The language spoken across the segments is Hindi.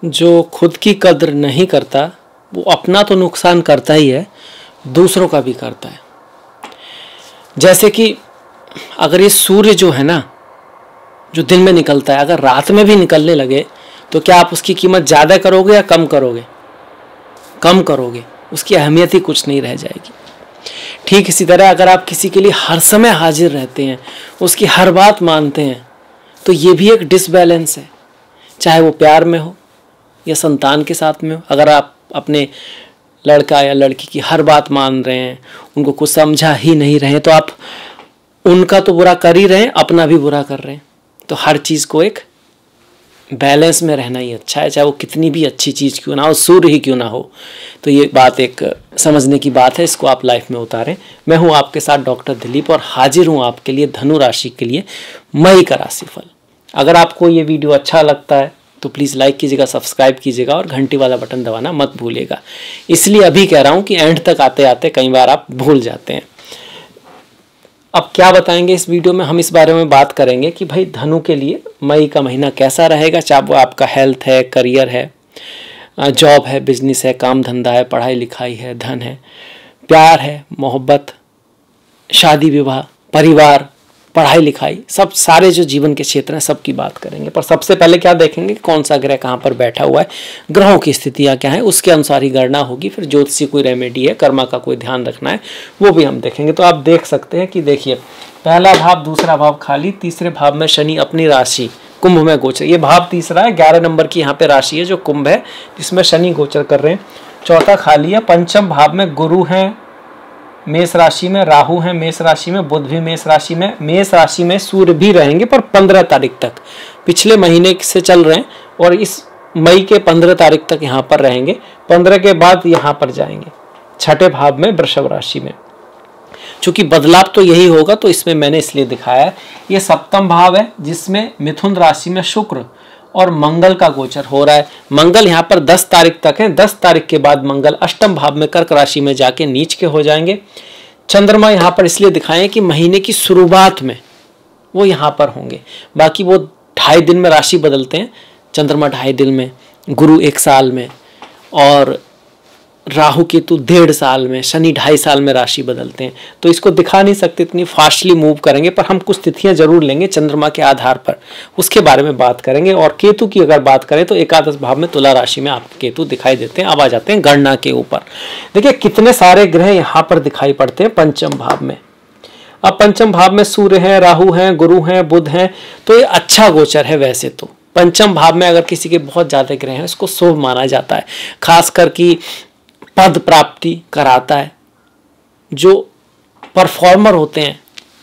जो खुद की कद्र नहीं करता वो अपना तो नुकसान करता ही है, दूसरों का भी करता है। जैसे कि अगर ये सूर्य जो है ना, जो दिन में निकलता है, अगर रात में भी निकलने लगे तो क्या आप उसकी कीमत ज़्यादा करोगे या कम करोगे? कम करोगे, उसकी अहमियत ही कुछ नहीं रह जाएगी। ठीक इसी तरह अगर आप किसी के लिए हर समय हाजिर रहते हैं, उसकी हर बात मानते हैं, तो ये भी एक डिसबैलेंस है, चाहे वो प्यार में हो या संतान के साथ में हो। अगर आप अपने लड़का या लड़की की हर बात मान रहे हैं, उनको कुछ समझा ही नहीं रहे, तो आप उनका तो बुरा कर ही रहे हैं, अपना भी बुरा कर रहे हैं। तो हर चीज़ को एक बैलेंस में रहना ही अच्छा है, चाहे वो कितनी भी अच्छी चीज़ क्यों ना हो, सूर्य ही क्यों ना हो। तो ये बात एक समझने की बात है, इसको आप लाइफ में उतारें। मैं हूँ आपके साथ डॉक्टर दिलीप और हाजिर हूँ आपके लिए धनु राशि के लिए मई का राशिफल। अगर आपको ये वीडियो अच्छा लगता है तो प्लीज़ लाइक कीजिएगा, सब्सक्राइब कीजिएगा और घंटी वाला बटन दबाना मत भूलिएगा। इसलिए अभी कह रहा हूँ कि एंड तक आते आते कई बार आप भूल जाते हैं। अब क्या बताएंगे इस वीडियो में, हम इस बारे में बात करेंगे कि भाई धनु के लिए मई का महीना कैसा रहेगा, चाहे वो आपका हेल्थ है, करियर है, जॉब है, बिजनेस है, काम धंधा है, पढ़ाई लिखाई है, धन है, प्यार है, मोहब्बत, शादी विवाह, परिवार, पढ़ाई लिखाई, सब सारे जो जीवन के क्षेत्र हैं सब की बात करेंगे। पर सबसे पहले क्या देखेंगे, कौन सा ग्रह कहाँ पर बैठा हुआ है, ग्रहों की स्थितियाँ क्या है, उसके अनुसार ही गणना होगी। फिर ज्योतिषी कोई रेमेडी है, कर्मा का कोई ध्यान रखना है, वो भी हम देखेंगे। तो आप देख सकते हैं कि देखिए पहला भाव, दूसरा भाव खाली, तीसरे भाव में शनि अपनी राशि कुंभ में गोचर, ये भाव तीसरा है, 11 नंबर की यहाँ पे राशि है जो कुंभ है, जिसमें शनि गोचर कर रहे हैं। चौथा खाली है। पंचम भाव में गुरु हैं मेष राशि में, राहु है मेष राशि में, बुध भी मेष राशि में, मेष राशि में सूर्य भी रहेंगे पर 15 तारीख तक, पिछले महीने से चल रहे हैं और इस मई के 15 तारीख तक यहाँ पर रहेंगे। 15 के बाद यहाँ पर जाएंगे छठे भाव में वृषभ राशि में। चूंकि बदलाव तो यही होगा तो इसमें मैंने इसलिए दिखाया है। ये सप्तम भाव है जिसमें मिथुन राशि में शुक्र और मंगल का गोचर हो रहा है। मंगल यहाँ पर 10 तारीख तक है, 10 तारीख के बाद मंगल अष्टम भाव में कर्क राशि में जाके नीच के हो जाएंगे। चंद्रमा यहाँ पर इसलिए दिखाएं कि महीने की शुरुआत में वो यहाँ पर होंगे, बाकी वो 2.5 दिन में राशि बदलते हैं। चंद्रमा 2.5 दिन में, गुरु 1 साल में और राहु केतु 1.5 साल में, शनि 2.5 साल में राशि बदलते हैं। तो इसको दिखा नहीं सकते, इतनी फास्टली मूव करेंगे, पर हम कुछ तिथियां जरूर लेंगे चंद्रमा के आधार पर, उसके बारे में बात करेंगे। और केतु की अगर बात करें तो एकादश भाव में तुला राशि में आपके केतु दिखाई देते हैं। अब आ जाते हैं गणना के ऊपर। देखिए कितने सारे ग्रह यहाँ पर दिखाई पड़ते हैं पंचम भाव में। अब पंचम भाव में सूर्य है, राहु है, गुरु है, बुध है, तो ये अच्छा गोचर है। वैसे तो पंचम भाव में अगर किसी के बहुत ज्यादा ग्रह हैं इसको शुभ माना जाता है, खासकर की पद प्राप्ति कराता है। जो परफॉर्मर होते हैं,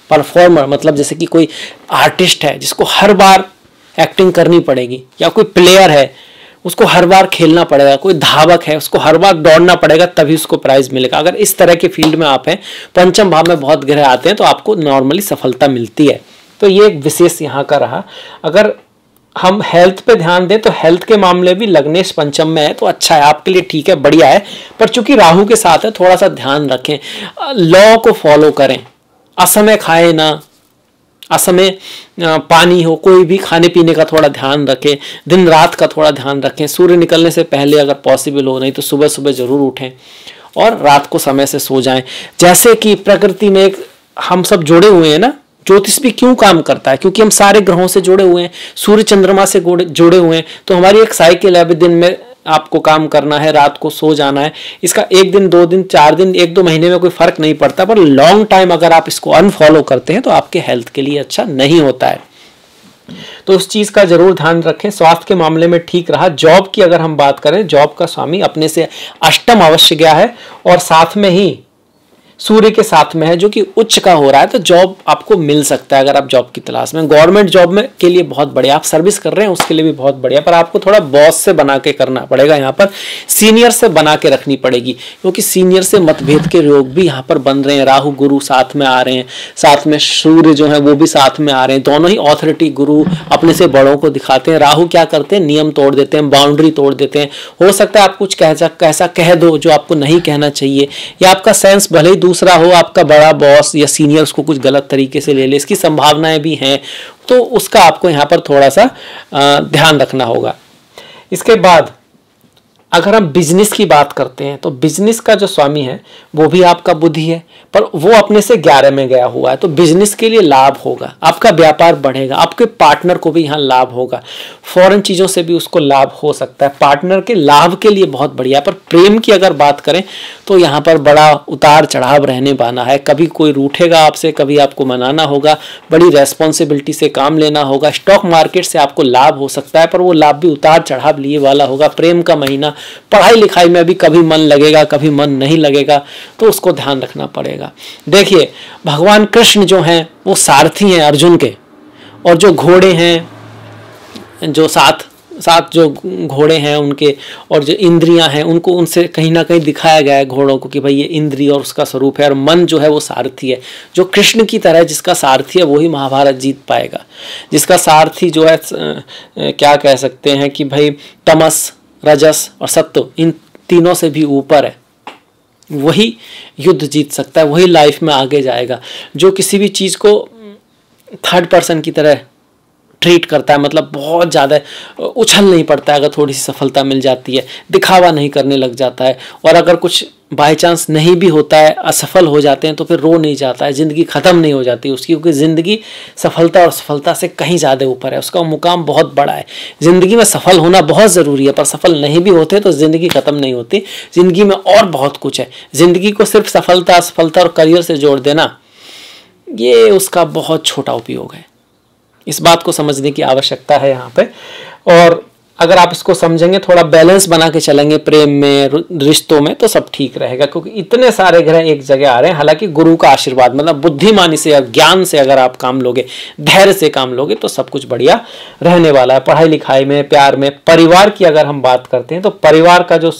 परफॉर्मर मतलब जैसे कि कोई आर्टिस्ट है जिसको हर बार एक्टिंग करनी पड़ेगी, या कोई प्लेयर है उसको हर बार खेलना पड़ेगा, कोई धावक है उसको हर बार दौड़ना पड़ेगा तभी उसको प्राइज मिलेगा। अगर इस तरह के फील्ड में आप हैं, पंचम भाव में बहुत ग्रह आते हैं तो आपको नॉर्मली सफलता मिलती है। तो ये एक विशेष यहाँ का रहा। अगर हम हेल्थ पे ध्यान दें तो हेल्थ के मामले भी लग्नेश पंचम में है तो अच्छा है, आपके लिए ठीक है, बढ़िया है। पर चूंकि राहु के साथ है थोड़ा सा ध्यान रखें, लॉ को फॉलो करें, असमय खाएं ना, असमय पानी हो, कोई भी खाने पीने का थोड़ा ध्यान रखें, दिन रात का थोड़ा ध्यान रखें। सूर्य निकलने से पहले अगर पॉसिबल हो, नहीं तो सुबह सुबह जरूर उठें और रात को समय से सो जाएं। जैसे कि प्रकृति में हम सब जुड़े हुए हैं ना, ज्योतिष भी क्यों काम करता है, क्योंकि हम सारे ग्रहों से जुड़े हुए हैं, सूर्य चंद्रमा से जुड़े हुए हैं। तो हमारी एक साइकिल है, अभी दिन में आपको काम करना है, रात को सो जाना है। इसका 1 दिन 2 दिन 4 दिन 1-2 महीने में कोई फर्क नहीं पड़ता, पर लॉन्ग टाइम अगर आप इसको अनफॉलो करते हैं तो आपके हेल्थ के लिए अच्छा नहीं होता है। तो उस चीज का जरूर ध्यान रखें। स्वास्थ्य के मामले में ठीक रहा। जॉब की अगर हम बात करें, जॉब का स्वामी अपने से अष्टम अवश्य गया है और साथ में ही सूर्य के साथ में है जो कि उच्च का हो रहा है, तो जॉब आपको मिल सकता है अगर आप जॉब की तलाश में। गवर्नमेंट जॉब में के लिए बहुत बढ़िया, आप सर्विस कर रहे हैं उसके लिए भी बहुत बढ़िया, पर आपको थोड़ा बॉस से बना के करना पड़ेगा, यहाँ पर सीनियर से बना के रखनी पड़ेगी, क्योंकि सीनियर से मतभेद के योग भी यहाँ पर बन रहे हैं। राहु गुरु साथ में आ रहे हैं, साथ में सूर्य जो है वो भी साथ में आ रहे हैं, दोनों ही ऑथोरिटी। गुरु अपने से बड़ों को दिखाते हैं, राहु क्या करते हैं, नियम तोड़ देते हैं, बाउंड्री तोड़ देते हैं। हो सकता है आप कुछ ऐसा कह दो जो आपको नहीं कहना चाहिए, या आपका सेंस भले ही दूसरा हो, आपका बड़ा बॉस या सीनियर उसको कुछ गलत तरीके से ले ले, इसकी संभावनाएं भी हैं। तो उसका आपको यहाँ पर थोड़ा सा ध्यान रखना होगा। इसके बाद अगर हम बिजनेस की बात करते हैं तो बिजनेस का जो स्वामी है वो भी आपका बुधि है, पर वो अपने से 11 में गया हुआ है, तो बिजनेस के लिए लाभ होगा, आपका व्यापार बढ़ेगा, आपके पार्टनर को भी यहाँ लाभ होगा, फॉरेन चीज़ों से भी उसको लाभ हो सकता है, पार्टनर के लाभ के लिए बहुत बढ़िया। पर प्रेम की अगर बात करें तो यहाँ पर बड़ा उतार चढ़ाव रहने वाला है, कभी कोई रूठेगा आपसे, कभी आपको मनाना होगा, बड़ी रेस्पॉन्सिबिलिटी से काम लेना होगा। स्टॉक मार्केट से आपको लाभ हो सकता है, पर वो लाभ भी उतार चढ़ाव लिए वाला होगा। प्रेम का महीना, पढ़ाई लिखाई में भी कभी मन लगेगा, कभी मन नहीं लगेगा, तो उसको ध्यान रखना पड़ेगा। देखिए भगवान कृष्ण जो हैं वो सारथी हैं अर्जुन के, और जो घोड़े हैं, जो सात जो घोड़े हैं उनके, और जो इंद्रियां हैं उनको, उनसे कहीं ना कहीं दिखाया गया है घोड़ों को कि भाई ये इंद्रिय और उसका स्वरूप है, और मन जो है वो सारथी है, जो कृष्ण की तरह जिसका सारथी है वही महाभारत जीत पाएगा। जिसका सारथी जो है क्या कह सकते हैं कि भाई तमस, रजस और सत्व, इन तीनों से भी ऊपर है, वही युद्ध जीत सकता है, वही लाइफ में आगे जाएगा। जो किसी भी चीज़ को थर्ड पर्सन की तरह ट्रीट करता है, मतलब बहुत ज़्यादा उछल नहीं पड़ता है, अगर थोड़ी सी सफलता मिल जाती है, दिखावा नहीं करने लग जाता है, और अगर कुछ बाय चांस नहीं भी होता है, असफल हो जाते हैं, तो फिर रो नहीं जाता है, ज़िंदगी ख़त्म नहीं हो जाती उसकी, क्योंकि ज़िंदगी सफलता और सफलता से कहीं ज़्यादा ऊपर है, उसका मुकाम बहुत बड़ा है। ज़िंदगी में सफल होना बहुत ज़रूरी है, पर सफल नहीं भी होते तो ज़िंदगी ख़त्म नहीं होती, ज़िंदगी में और बहुत कुछ है। ज़िंदगी को सिर्फ सफलता, असफलता और करियर से जोड़ देना, ये उसका बहुत छोटा उपयोग है। इस बात को समझने की आवश्यकता है यहाँ पे, और अगर आप इसको समझेंगे, थोड़ा बैलेंस बना के चलेंगे प्रेम में, रिश्तों में, तो सब ठीक रहेगा। क्योंकि इतने सारे ग्रह एक जगह आ रहे हैं, हालांकि गुरु का आशीर्वाद, मतलब बुद्धिमानी से, ज्ञान से अगर आप काम लोगे, धैर्य से काम लोगे, तो सब कुछ बढ़िया रहने वाला है। पढ़ाई लिखाई में, प्यार में, परिवार की अगर हम बात करते हैं तो परिवार का जो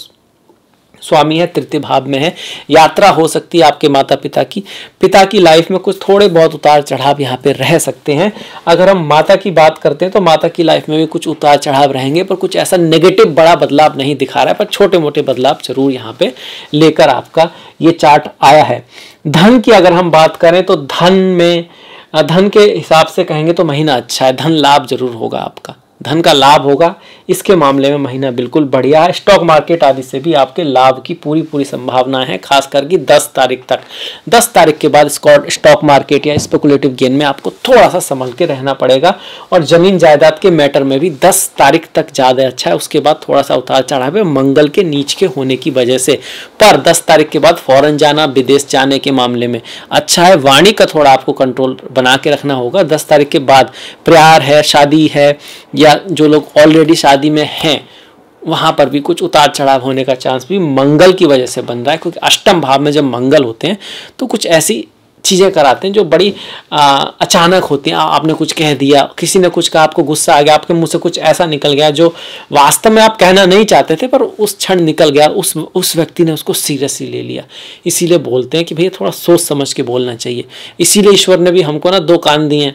स्वामी है तृतीय भाव में है, यात्रा हो सकती है आपके माता पिता की लाइफ में, कुछ थोड़े बहुत उतार चढ़ाव यहाँ पे रह सकते हैं। अगर हम माता की बात करते हैं तो माता की लाइफ में भी कुछ उतार चढ़ाव रहेंगे, पर कुछ ऐसा नेगेटिव बड़ा बदलाव नहीं दिखा रहा है, पर छोटे मोटे बदलाव जरूर यहाँ पे लेकर आपका ये चार्ट आया है। धन की अगर हम बात करें तो धन के हिसाब से कहेंगे तो महीना अच्छा है, धन लाभ जरूर होगा, आपका धन का लाभ होगा, इसके मामले में महीना बिल्कुल बढ़िया है। स्टॉक मार्केट आदि से भी आपके लाभ की पूरी संभावना है, खास करके 10 तारीख तक। 10 तारीख के बाद स्टॉक मार्केट या स्पेकुलेटिव गेन में आपको थोड़ा सा संभल के रहना पड़ेगा, और जमीन जायदाद के मैटर में भी 10 तारीख तक ज़्यादा अच्छा है, उसके बाद थोड़ा सा उतार चढ़ाव है मंगल के नीच के होने की वजह से। पर 10 तारीख के बाद फॉरेन जाना, विदेश जाने के मामले में अच्छा है। वाणी का थोड़ा आपको कंट्रोल बना के रखना होगा। 10 तारीख के बाद प्यार है, शादी है, या जो लोग ऑलरेडी शादी में हैं वहां पर भी कुछ उतार चढ़ाव होने का चांस भी मंगल की वजह से बन रहा है, क्योंकि अष्टम भाव में जब मंगल होते हैं तो कुछ ऐसी चीजें कराते हैं जो बड़ी अचानक होती हैं। आपने कुछ कह दिया, किसी ने कुछ कहा, आपको गुस्सा आ गया, आपके मुंह से कुछ ऐसा निकल गया जो वास्तव में आप कहना नहीं चाहते थे, पर उस क्षण निकल गया, उस व्यक्ति ने उसको सीरियसली ले लिया। इसीलिए बोलते हैं कि भैया थोड़ा सोच समझ के बोलना चाहिए। इसीलिए ईश्वर ने भी हमको ना 2 कान दिए,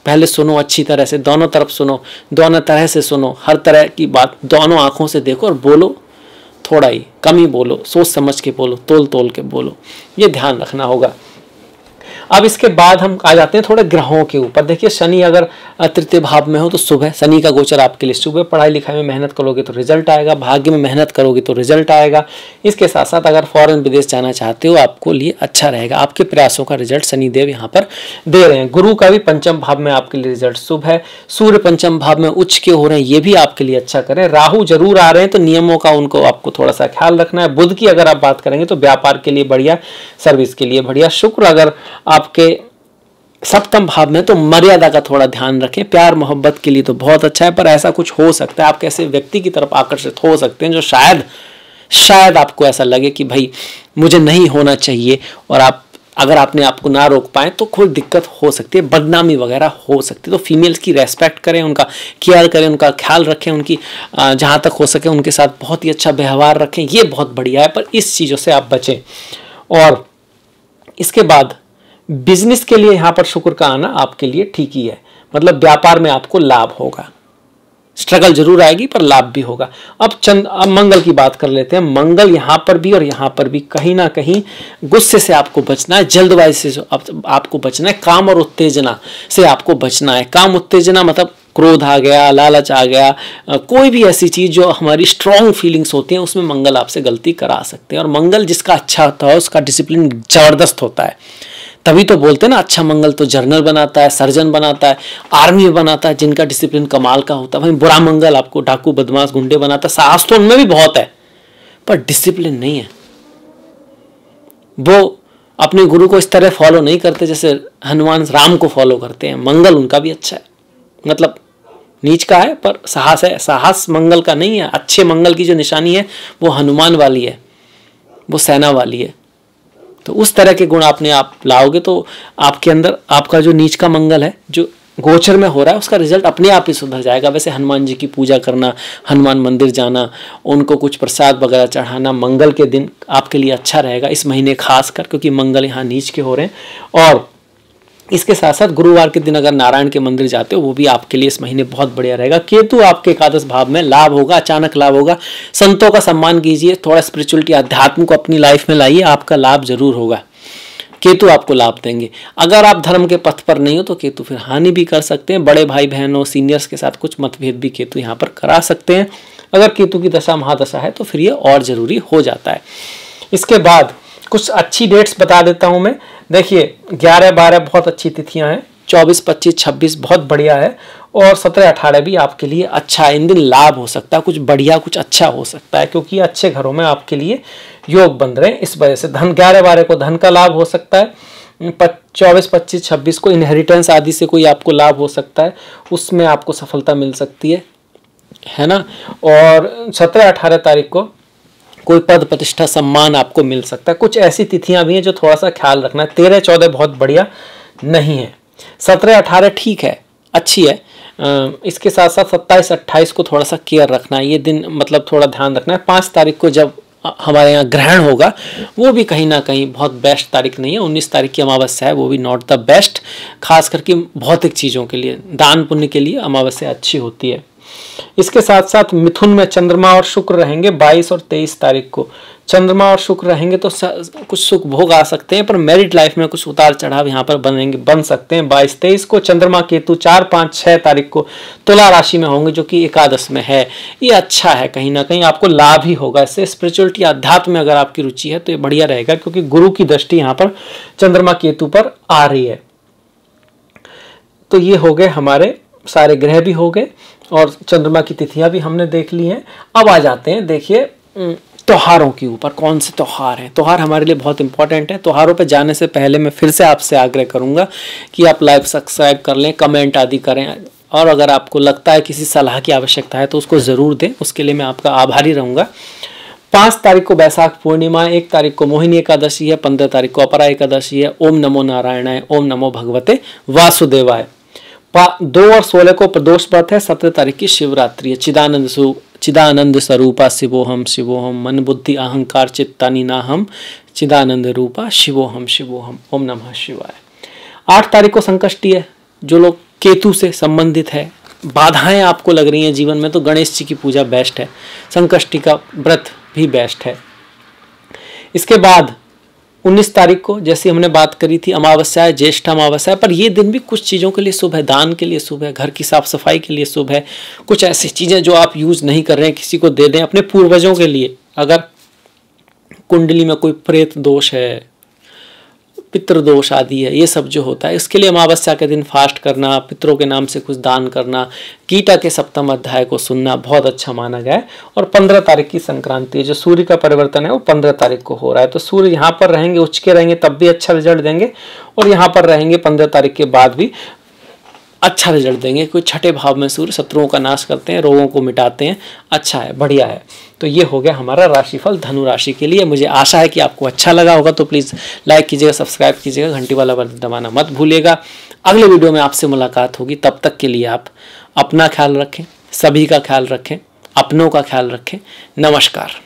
पहले सुनो अच्छी तरह से, दोनों तरफ सुनो, दोनों तरह से सुनो, हर तरह की बात दोनों आंखों से देखो, और बोलो थोड़ा ही, कम ही बोलो, सोच समझ के बोलो, तोल के बोलो, ये ध्यान रखना होगा। अब इसके बाद हम आ जाते हैं थोड़े ग्रहों के ऊपर। देखिए शनि अगर तृतीय भाव में हो तो शुभ है, शनि का गोचर आपके लिए शुभ है। पढ़ाई लिखाई में मेहनत करोगे तो रिजल्ट आएगा, भाग्य में मेहनत करोगे तो रिजल्ट आएगा। इसके साथ साथ अगर फॉरेन विदेश जाना चाहते हो आपको लिए अच्छा रहेगा, आपके प्रयासों का रिजल्ट शनिदेव यहाँ पर दे रहे हैं। गुरु का भी पंचम भाव में आपके लिए रिजल्ट शुभ है। सूर्य पंचम भाव में उच्च के हो रहे हैं, ये भी आपके लिए अच्छा करें। राहु जरूर आ रहे हैं तो नियमों का उनको आपको थोड़ा सा ख्याल रखना है। बुध की अगर आप बात करेंगे तो व्यापार के लिए बढ़िया, सर्विस के लिए बढ़िया। शुक्र अगर आपके सप्तम भाव में तो मर्यादा का थोड़ा ध्यान रखें। प्यार मोहब्बत के लिए तो बहुत अच्छा है, पर ऐसा कुछ हो सकता है आप कैसे व्यक्ति की तरफ आकर्षित हो सकते हैं जो शायद आपको ऐसा लगे कि भाई मुझे नहीं होना चाहिए, और आप अगर आपने आपको ना रोक पाए तो कोई दिक्कत हो सकती है, बदनामी वगैरह हो सकती है। तो फीमेल्स की रेस्पेक्ट करें, उनका केयर करें, उनका ख्याल रखें, उनकी जहाँ तक हो सके उनके साथ बहुत ही अच्छा व्यवहार रखें, ये बहुत बढ़िया है। पर इस चीज़ों से आप बचें। और इसके बाद बिजनेस के लिए यहाँ पर शुक्र का आना आपके लिए ठीक ही है, मतलब व्यापार में आपको लाभ होगा, स्ट्रगल जरूर आएगी पर लाभ भी होगा। अब मंगल की बात कर लेते हैं। मंगल यहाँ पर भी और यहाँ पर भी कहीं ना कहीं गुस्से से आपको बचना है, जल्दबाजी से आपको बचना है, काम और उत्तेजना से आपको बचना है। काम उत्तेजना मतलब क्रोध आ गया, लालच आ गया, कोई भी ऐसी चीज़ जो हमारी स्ट्रॉन्ग फीलिंग्स होती हैं उसमें मंगल आपसे गलती करा सकते हैं। और मंगल जिसका अच्छा होता है उसका डिसिप्लिन ज़बरदस्त होता है। तभी तो बोलते हैं ना, अच्छा मंगल तो जनरल बनाता है, सर्जन बनाता है, आर्मी बनाता है, जिनका डिसिप्लिन कमाल का होता है। भाई बुरा मंगल आपको डाकू, बदमाश, गुंडे बनाता है। साहस तो उनमें भी बहुत है पर डिसिप्लिन नहीं है। वो अपने गुरु को इस तरह फॉलो नहीं करते जैसे हनुमान राम को फॉलो करते हैं। मंगल उनका भी अच्छा है, मतलब नीच का है पर साहस है। साहस मंगल का नहीं है। अच्छे मंगल की जो निशानी है वो हनुमान वाली है, वो सेना वाली है। तो उस तरह के गुण आपने आप लाओगे तो आपके अंदर आपका जो नीच का मंगल है जो गोचर में हो रहा है उसका रिजल्ट अपने आप ही सुधर जाएगा। वैसे हनुमान जी की पूजा करना, हनुमान मंदिर जाना, उनको कुछ प्रसाद वगैरह चढ़ाना मंगल के दिन आपके लिए अच्छा रहेगा, इस महीने खासकर, क्योंकि मंगल यहाँ नीच के हो रहे हैं। और इसके साथ साथ गुरुवार के दिन अगर नारायण के मंदिर जाते हो वो भी आपके लिए इस महीने बहुत बढ़िया रहेगा। केतु आपके एकादश भाव में, लाभ होगा, अचानक लाभ होगा। संतों का सम्मान कीजिए, थोड़ा स्पिरिचुअलिटी, अध्यात्म को अपनी लाइफ में लाइए, आपका लाभ जरूर होगा। केतु आपको लाभ देंगे। अगर आप धर्म के पथ पर नहीं हो तो केतु फिर हानि भी कर सकते हैं। बड़े भाई बहनों, सीनियर्स के साथ कुछ मतभेद भी केतु यहाँ पर करा सकते हैं। अगर केतु की दशा महादशा है तो फिर ये और जरूरी हो जाता है। इसके बाद कुछ अच्छी डेट्स बता देता हूं मैं। देखिए 11-12 बहुत अच्छी तिथियां हैं, 24, 25, 26 बहुत बढ़िया है, और 17, 18 भी आपके लिए अच्छा है। इन दिन लाभ हो सकता है, कुछ बढ़िया कुछ अच्छा हो सकता है, क्योंकि अच्छे घरों में आपके लिए योग बन रहे हैं। इस वजह से धन 11-12 को धन का लाभ हो सकता है। 24, 25, 26 को इनहेरिटेंस आदि से कोई आपको लाभ हो सकता है, उसमें आपको सफलता मिल सकती है ना। और 17, 18 तारीख को कोई पद प्रतिष्ठा सम्मान आपको मिल सकता है। कुछ ऐसी तिथियां भी हैं जो थोड़ा सा ख्याल रखना है। 13, 14 बहुत बढ़िया नहीं है। 17, 18 ठीक है, अच्छी है। इसके साथ साथ 27, 28 को थोड़ा सा केयर रखना है। ये दिन मतलब थोड़ा ध्यान रखना है। 5 तारीख को जब हमारे यहाँ ग्रहण होगा वो भी कहीं ना कहीं बहुत बेस्ट तारीख नहीं है। 19 तारीख की अमावस्या है, वो भी नॉट द बेस्ट, खास करके भौतिक चीज़ों के लिए, दान पुण्य के लिए अमावस्या अच्छी होती है। इसके साथ साथ मिथुन में चंद्रमा और शुक्र रहेंगे 22 और 23 तारीख को। चंद्रमा और शुक्र रहेंगे तो कुछ सुख भोग आ सकते हैं, पर मैरिड लाइफ में कुछ उतार चढ़ाव यहाँ पर बन सकते हैं। 22, 23 को चंद्रमा केतु 4, 5, 6 तारीख को तुला राशि में होंगे, जो कि एकादश में है। ये अच्छा है, कहीं ना कहीं आपको लाभ ही होगा इससे। स्पिरिचुअलिटी, अध्यात्म में अगर आपकी रुचि है तो ये बढ़िया रहेगा, क्योंकि गुरु की दृष्टि यहाँ पर चंद्रमा केतु पर आ रही है। तो ये हो गए हमारे सारे ग्रह भी हो गए और चंद्रमा की तिथियां भी हमने देख ली हैं। अब आ जाते हैं देखिए त्योहारों के ऊपर। कौन से त्योहार हैं? त्योहार हमारे लिए बहुत इंपॉर्टेंट है। त्योहारों पे जाने से पहले मैं फिर से आपसे आग्रह करूंगा कि आप लाइव सब्सक्राइब कर लें, कमेंट आदि करें, और अगर आपको लगता है किसी सलाह की आवश्यकता है तो उसको ज़रूर दें, उसके लिए मैं आपका आभारी रहूँगा। 5 तारीख को बैसाख पूर्णिमा, 1 तारीख को मोहिनी एकादशी है, 15 तारीख को अपरा एकादशी है। ओम नमो नारायणाय, ओम नमो भगवते वासुदेवाय। 2 और 16 को प्रदोष व्रत है। 17 तारीख की शिवरात्रि है। चिदानंद स्वरूपा शिवोहम शिवोहम, मन बुद्धि अहंकार चित्तानि नाहम, चिदानंद रूपा शिवोहम शिवोहम, ओम नमः शिवाय। 8 तारीख को संकष्टी है। जो लोग केतु से संबंधित है, बाधाएं आपको लग रही हैं जीवन में, तो गणेश जी की पूजा बेस्ट है। संकष्टी का व्रत भी बेस्ट है। इसके बाद 19 तारीख को जैसे हमने बात करी थी, अमावस्या है, ज्येष्ठ अमावस्या है, पर ये दिन भी कुछ चीज़ों के लिए शुभ है। दान के लिए शुभ है, घर की साफ सफाई के लिए शुभ है। कुछ ऐसी चीज़ें जो आप यूज़ नहीं कर रहे हैं किसी को दे दें, अपने पूर्वजों के लिए। अगर कुंडली में कोई प्रेत दोष है, पितृ दोष आदि है, ये सब जो होता है, इसके लिए अमावस्या के दिन फास्ट करना, पितरों के नाम से कुछ दान करना, गीता के 7वें अध्याय को सुनना बहुत अच्छा माना गया है। और 15 तारीख की संक्रांति है, जो सूर्य का परिवर्तन है वो 15 तारीख को हो रहा है। तो सूर्य यहाँ पर रहेंगे, उच्च के रहेंगे तब भी अच्छा रिजल्ट देंगे, और यहाँ पर रहेंगे 15 तारीख के बाद भी अच्छा रिजल्ट देंगे। कोई 6ठे भाव में सूर्य शत्रुओं का नाश करते हैं, रोगों को मिटाते हैं। अच्छा है, बढ़िया है। तो ये हो गया हमारा राशिफल धनु राशि के लिए। मुझे आशा है कि आपको अच्छा लगा होगा, तो प्लीज़ लाइक कीजिएगा, सब्सक्राइब कीजिएगा, घंटी वाला बटन दबाना मत भूलिएगा। अगले वीडियो में आपसे मुलाकात होगी, तब तक के लिए आप अपना ख्याल रखें, सभी का ख्याल रखें, अपनों का ख्याल रखें। नमस्कार।